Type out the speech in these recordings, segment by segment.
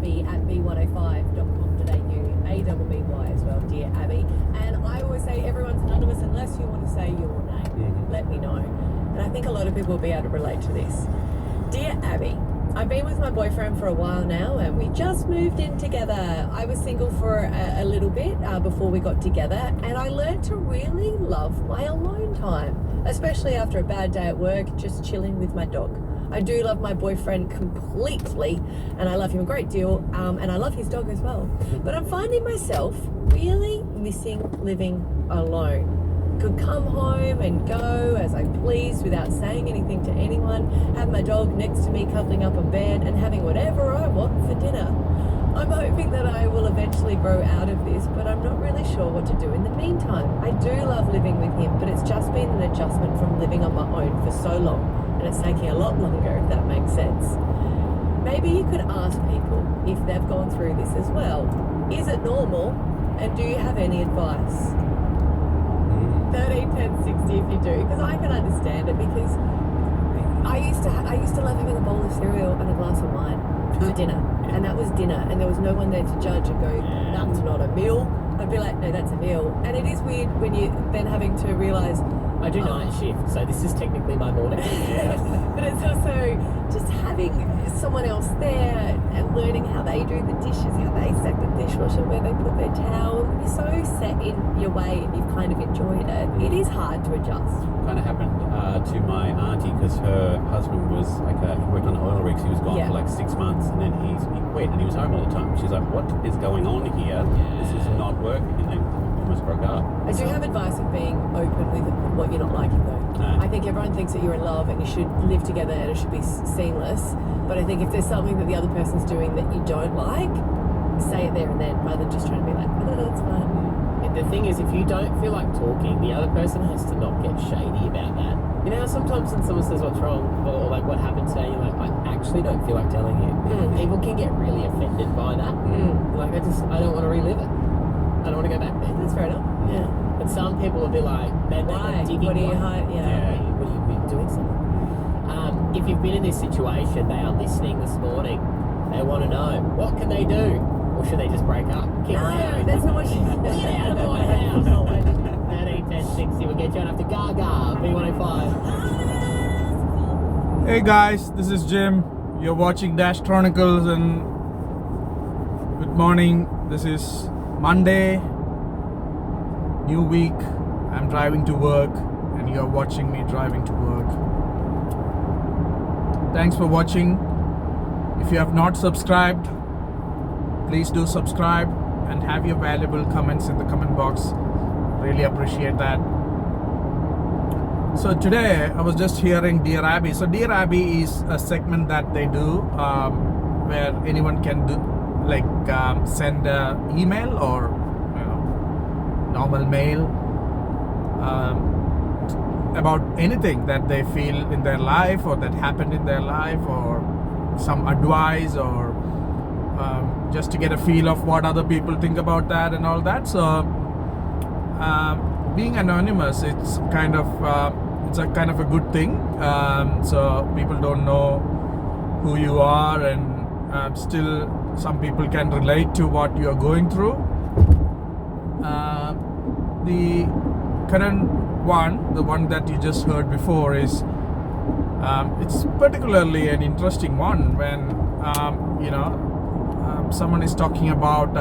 Abby at b105.com.au, ABBY as well, dear Abby. And I always say everyone's anonymous unless you want to say your name. Let me know. And I think a lot of people will be able to relate to this. Dear Abby, I've been with my boyfriend for a while now and we just moved in together. I was single for a little bit before we got together, and I learned to really love my alone time, especially after a bad day at work, just chilling with my dog. I do love my boyfriend completely and I love him a great deal, and I love his dog as well. But I'm finding myself really missing living alone. Could come home and go as I pleased without saying anything to anyone, have my dog next to me cuddling up in bed and having whatever I want for dinner. I'm hoping that I will eventually grow out of this, but I'm not really sure what to do in the meantime. I do love living with him, but it's just been an adjustment from living on my own for so long, and it's taking a lot longer, if that makes sense. Maybe you could ask people if they've gone through this as well. Is it normal? And do you have any advice? 13 10 60 if you do, because I can understand it, because I used to love having a bowl of cereal and a glass of wine for dinner, and that was dinner, and there was no one there to judge and go, that's not a meal. I'd be like, no, that's a meal. And it is weird when you then having to realise I do night shift, so this is technically my morning. But it's also just having someone else there and learning how they do the dishes, how they stack the dishwasher, where they put their towel. When you're so set in your way and you've kind of enjoyed it, it is hard to adjust. Kind of happened to my auntie, because her husband was like he worked on oil rigs. He was gone for like 6 months, and then he quit, and he was home all the time. She's like, "What is going on here? This is not working." And they almost broke up. I do have advice of being open with what you're not liking, though. I think everyone thinks that you're in love and you should live together and it should be seamless. But I think if there's something that the other person's doing that you don't like, say it there and then, rather than just trying to be like, oh, that's fine. The thing is, if you don't feel like talking, the other person has to not get shady about that. You know how sometimes when someone says what's wrong or like what happened today, you're like, I actually don't feel like telling you. People can get really offended by that. Like, I don't want to relive it. I don't want to go back there. That's fair enough. Yeah. But some people will be like, man, why? Digging What do you hide? Yeah. What are you doing something? If you've been in this situation, they are listening this morning. They want to know, what can they do? Or should they just break up? No, that's not what she said. Get out of my house. 13 10 60. We'll get you on after Gaga, B105. Hey guys, this is Jim. You're watching Dash Chronicles, and good morning. This is Monday, new week. I'm driving to work and you're watching me driving to work. Thanks for watching. If you have not subscribed, please do subscribe and have your valuable comments in the comment box. Really appreciate that. So today I was just hearing Dear Abby. So Dear Abby is a segment that they do where anyone can do send an email or normal mail about anything that they feel in their life or that happened in their life, or some advice, or just to get a feel of what other people think about that and all that. So being anonymous, it's kind of a good thing. So people don't know who you are, and still some people can relate to what you are going through. The current one, the one that you just heard before, is it's particularly an interesting one when someone is talking about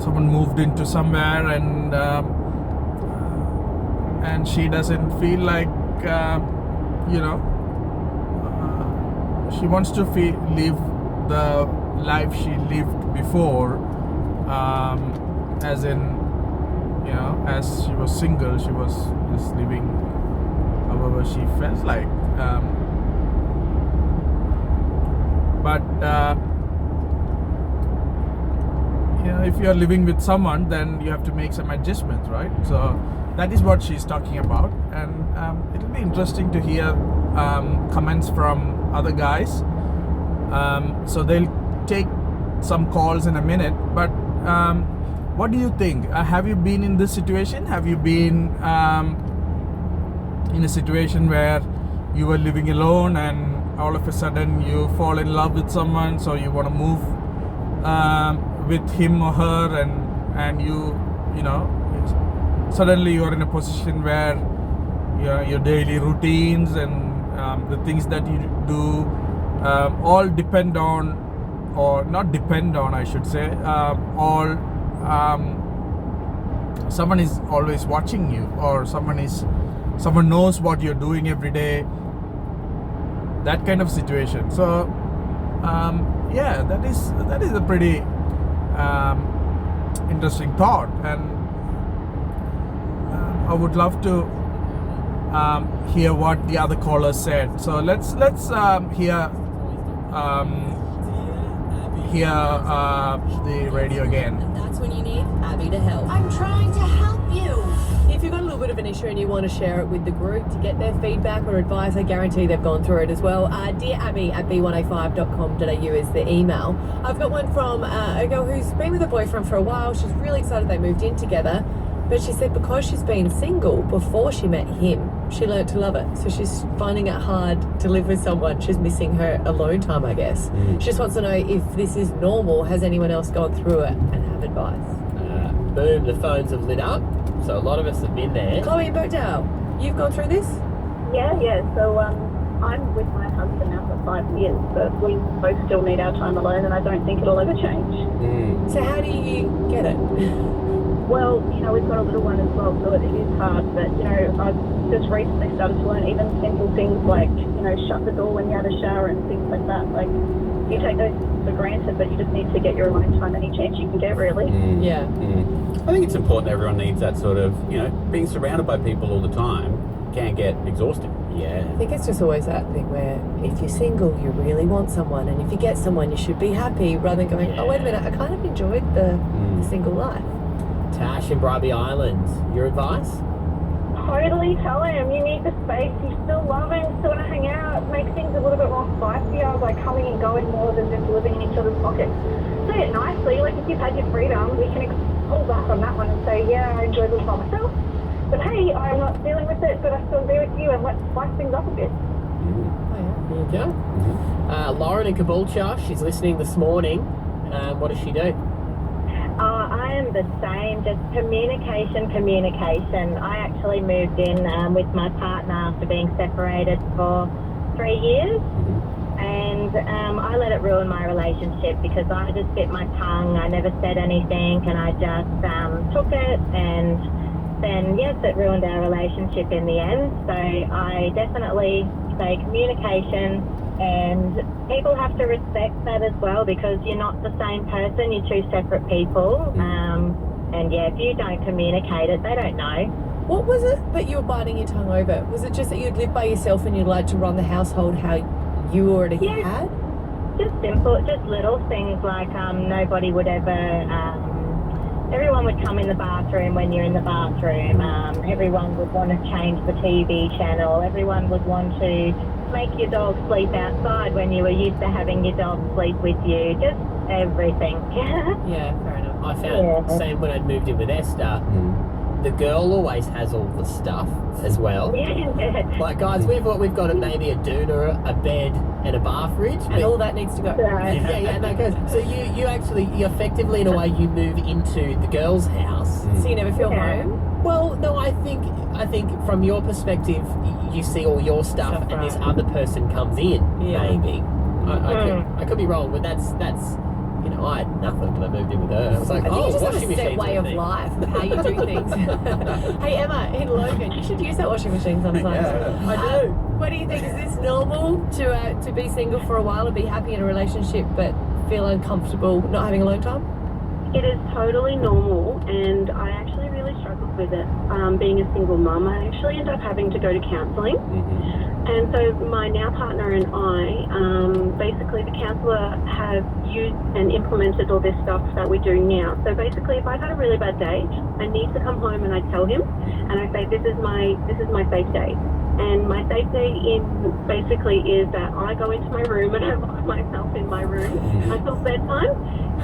someone moved into somewhere and she doesn't feel like she wants to live the life she lived before, as in, as she was single, she was just living however she felt like. But if you are living with someone, then you have to make some adjustments, right? So that is what she's talking about, and it'll be interesting to hear comments from other guys. So they'll take some calls in a minute, but what do you think? Have you been in this situation? Have you been in a situation where you were living alone and all of a sudden you fall in love with someone, so you want to move with him or her, and you know, suddenly you are in a position where your daily routines and the things that you do all depend on, or not depend on, I should say, all someone is always watching you, or someone knows what you're doing every day, that kind of situation. So yeah, that is a pretty interesting thought, and I would love to hear what the other caller said. So let's hear the radio again. And that's when you need Abby to help. I'm trying to help you. If you've got a little bit of an issue and you want to share it with the group to get their feedback or advice, I guarantee they've gone through it as well. Dear Abby at b105.com.au is the email. I've got one from a girl who's been with her boyfriend for a while. She's really excited they moved in together. But she said because she's been single before she met him, she learnt to love it. So she's finding it hard to live with someone. She's missing her alone time, I guess. She just wants to know if this is normal. Has anyone else gone through it and have advice? Boom, the phones have lit up. So a lot of us have been there. Chloe in Birkdale, you've gone through this? Yeah. So I'm with my husband now for 5 years, but we both still need our time alone, and I don't think it'll ever change. So how do you get it? Well, you know, we've got a little one as well, so it is hard, but, you know, I've just recently started to learn even simple things like, you know, shut the door when you're out of shower and things like that. Like, you take those for granted, but you just need to get your alone time any chance you can get, really. Yeah. I think it's important that everyone needs that sort of, you know, being surrounded by people all the time can get exhausting. Yeah. I think it's just always that thing where if you're single, you really want someone, and if you get someone, you should be happy, rather than going, oh, wait a minute, I kind of enjoyed the single life. Tash in Bribey Island, your advice? Totally tell him you need the space, you still love him, still want to hang out, make things a little bit more spicier, like coming and going more than just living in each other's pockets. Say it nicely, like if you've had your freedom, we can pull back on that one and say, yeah, I enjoy this by myself, but hey, I'm not dealing with it, but I still be with you, and let's spice things up a bit. There you go. Lauren in Caboolture, she's listening this morning. What does she do? I am the same, just communication. I actually moved in with my partner after being separated for 3 years, and I let it ruin my relationship because I just bit my tongue. I never said anything, and I just took it, and then, yes, it ruined our relationship in the end. So I definitely say communication. And people have to respect that as well, because you're not the same person, you're two separate people. And yeah, if you don't communicate it, they don't know. What was it that you were biting your tongue over? Was it just that you'd live by yourself and you'd like to run the household how you already had? Just simple, just little things like nobody would ever... everyone would come in the bathroom when you're in the bathroom. Everyone would want to change the TV channel. Everyone would want to make your dog sleep outside when you were used to having your dog sleep with you. Just everything. Yeah, fair enough. I found, same when I moved in with Esther, the girl always has all the stuff as well. Like, guys, we've got maybe a doona, a bed, and a bar fridge. And all that needs to go. Yeah, no, goes. So you effectively, in a way, you move into the girl's house. So you never feel home? Well, no, I think from your perspective, you see all your stuff, and this other person comes in. Maybe. I could be wrong, but that's you know, I had nothing when I moved in with her. I was like, I think you just have washing a set machine's way of life of how you do things. Hey Emma, in Logan, you should use that washing machine sometimes. Yeah, I do. What do you think? Is this normal to be single for a while and be happy in a relationship but feel uncomfortable not having alone time? It is totally normal, and I actually really struggled with it. Being a single mum, I actually ended up having to go to counselling. And so my now partner and I, basically the counsellor has used and implemented all this stuff that we do now. So basically, if I've had a really bad day, I need to come home and I tell him, and I say, this is my safe day. And my safe day basically is that I go into my room and I lock myself in my room until bedtime,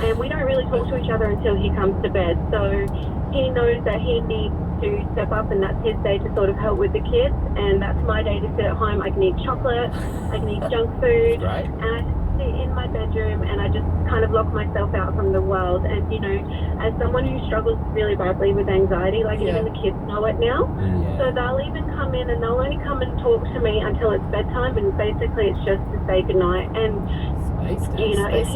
and we don't really talk to each other until he comes to bed. So he knows that he needs to step up, and that's his day to sort of help with the kids, and that's my day to sit at home. I can eat chocolate, I can eat junk food, Right. and I just sit in my bedroom and I just kind of lock myself out from the world. And, you know, as someone who struggles really badly with anxiety, like even the kids know it now. Mm. So they'll even come in and they'll only come and talk to me until it's bedtime, and basically it's just to say goodnight. And you know, if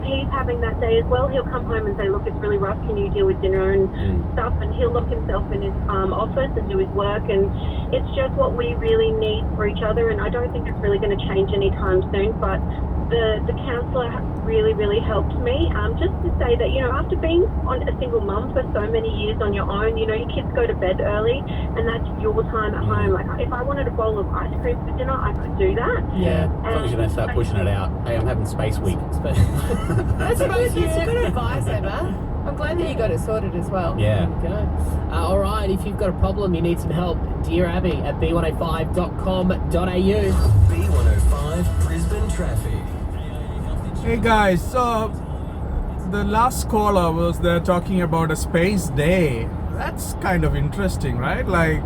he's having that day as well, he'll come home and say, look, it's really rough, can you deal with dinner and stuff, and he'll lock himself in his office and do his work, and it's just what we really need for each other. And I don't think it's really going to change anytime soon, but the counsellor really, really helped me, just to say that, you know, after being a single mum for so many years on your own, you know, your kids go to bed early and that's your time at home. Like, if I wanted a bowl of ice cream for dinner, I could do that. Yeah, as long as you don't start pushing it out. Hey, I'm having space week. That's good advice, Emma. I'm glad that you got it sorted as well. Yeah. Okay. All right, if you've got a problem, you need some help, Dear Abby at b105.com.au. B105 Brisbane Traffic. Hey guys, so the last caller was there talking about a space day. That's kind of interesting, right? Like,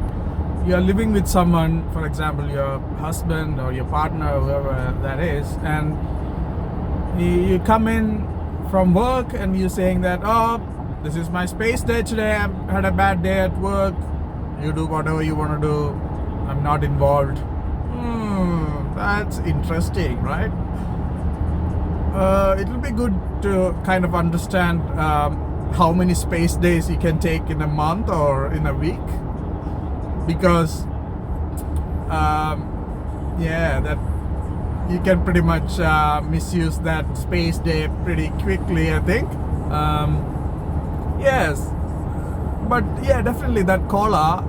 you're living with someone, for example, your husband or your partner, whoever that is, and you come in from work and you're saying that, oh, this is my space day today, I had a bad day at work, you do whatever you want to do, I'm not involved. That's interesting, right? It'll be good to kind of understand how many space days you can take in a month or in a week, because that you can pretty much misuse that space day pretty quickly, I think. Yes, but yeah, definitely that caller,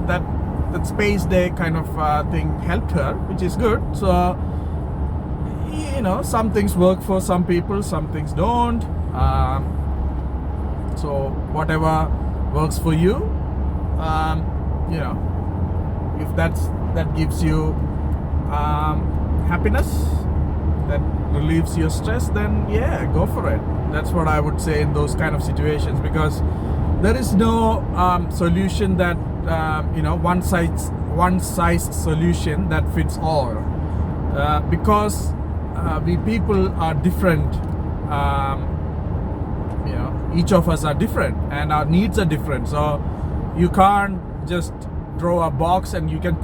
that space day kind of thing helped her, which is good. So, you know, some things work for some people, some things don't. So whatever works for you, you know, if that gives you happiness, that relieves your stress, then yeah, go for it. That's what I would say in those kind of situations, because there is no solution that you know, one size solution that fits all, because we people are different. You know, each of us are different and our needs are different, so you can't just draw a box and you can't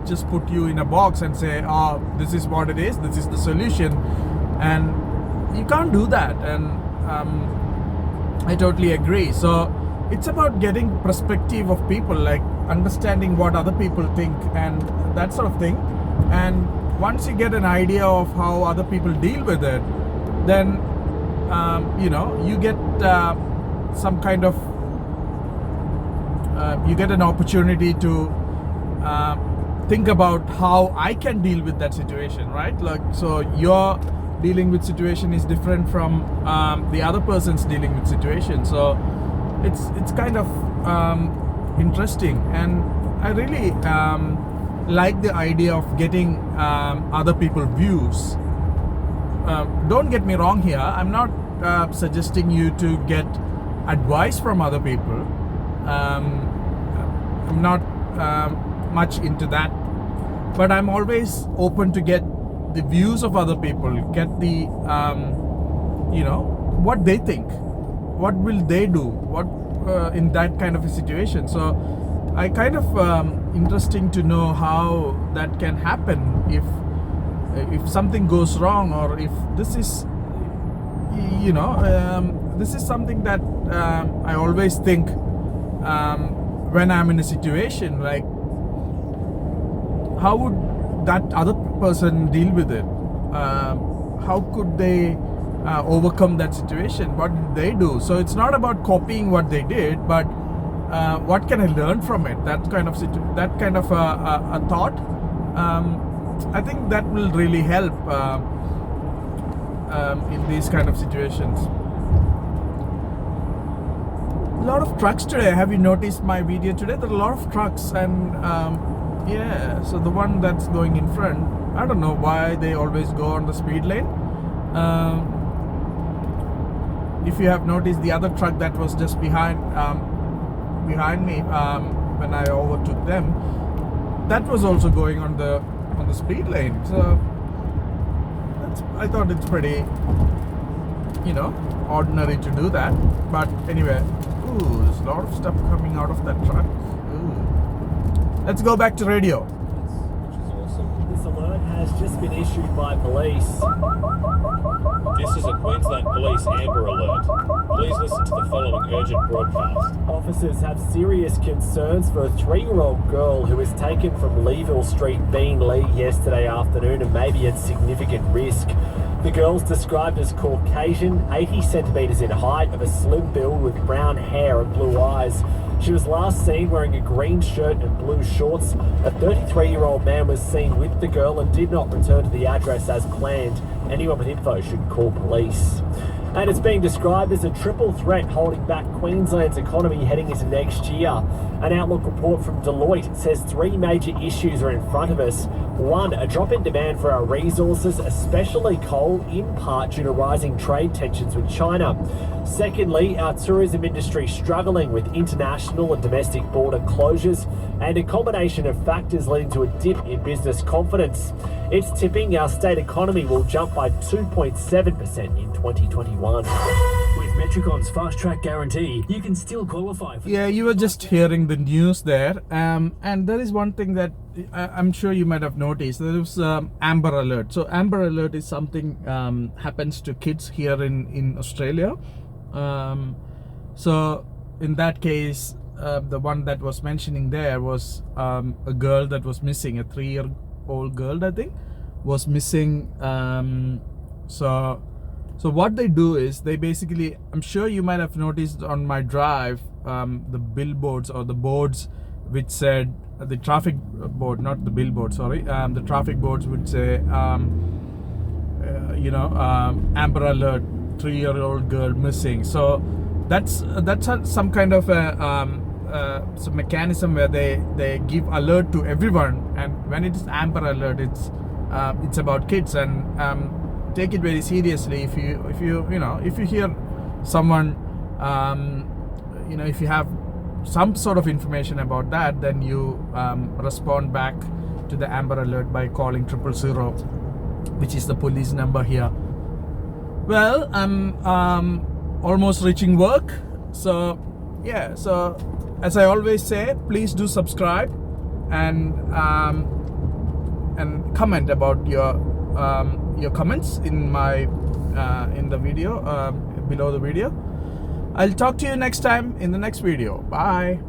just put you in a box and say, oh, this is what it is, this is the solution, and you can't do that. And I totally agree. So it's about getting perspective of people, like understanding what other people think and that sort of thing. And once you get an idea of how other people deal with it, then you know, you get some kind of you get an opportunity to think about how I can deal with that situation, right? Like, so your dealing with situation is different from the other person's dealing with situation. So it's kind of interesting, and I really like the idea of getting other people's views. Don't get me wrong here, I'm not suggesting you to get advice from other people. I'm not much into that, but I'm always open to get the views of other people, get the you know, what they think, what will they do, what in that kind of a situation. So I kind of interesting to know how that can happen if something goes wrong, or if this is, you know, this is something that I always think when I'm in a situation, like, how would that other person deal with it? How could they overcome that situation? What did they do? So it's not about copying what they did, but what can I learn from it? That kind of a thought. I think that will really help in these kind of situations. A lot of trucks today. Have you noticed my video today? There are a lot of trucks, and yeah, so the one that's going in front, I don't know why they always go on the speed lane. if you have noticed, the other truck that was just behind me when I overtook them, that was also going on the speed lane. So I thought it's pretty, ordinary to do that. But anyway, there's a lot of stuff coming out of that truck. Let's go back to radio. Which is awesome. This alert has just been issued by police. This is a Queensland Police Amber Alert. Please listen to the following urgent broadcast. Officers have serious concerns for a 3-year-old girl who was taken from Leeville Street, Beenleigh, yesterday afternoon and may be at significant risk. The girl's described as Caucasian, 80 centimetres in height, of a slim build with brown hair and blue eyes. She was last seen wearing a green shirt and blue shorts. A 33-year-old man was seen with the girl and did not return to the address as planned. Anyone with info should call police. And it's being described as a triple threat holding back Queensland's economy heading into next year. An Outlook report from Deloitte says 3 major issues are in front of us. 1, a drop in demand for our resources, especially coal, in part due to rising trade tensions with China. Secondly, our tourism industry struggling with international and domestic border closures, and a combination of factors leading to a dip in business confidence. It's tipping our state economy will jump by 2.7% in 2021. With Metricon's Fast Track Guarantee, you can still qualify for... Yeah, you were just hearing the news there. And there is one thing that I'm sure you might have noticed. There was Amber Alert. So Amber Alert is something happens to kids here in Australia. So in that case, the one that was mentioning there was a girl that was missing, a 3-year-old girl, I think, was missing. So what they do is they basically, I'm sure you might have noticed on my drive, the billboards or the boards which said, the traffic board, not the billboard, sorry, the traffic boards would say, Amber Alert, 3-year-old girl missing. So that's some kind of some mechanism where they give alert to everyone, and when it is Amber Alert, it's about kids, and take it very seriously. If you hear someone, if you have some sort of information about that, then you respond back to the Amber Alert by calling 000, which is the police number here. Well, I'm almost reaching work, so yeah. So as I always say, please do subscribe and comment about your comments in my in the video below the video. I'll talk to you next time in the next video. Bye.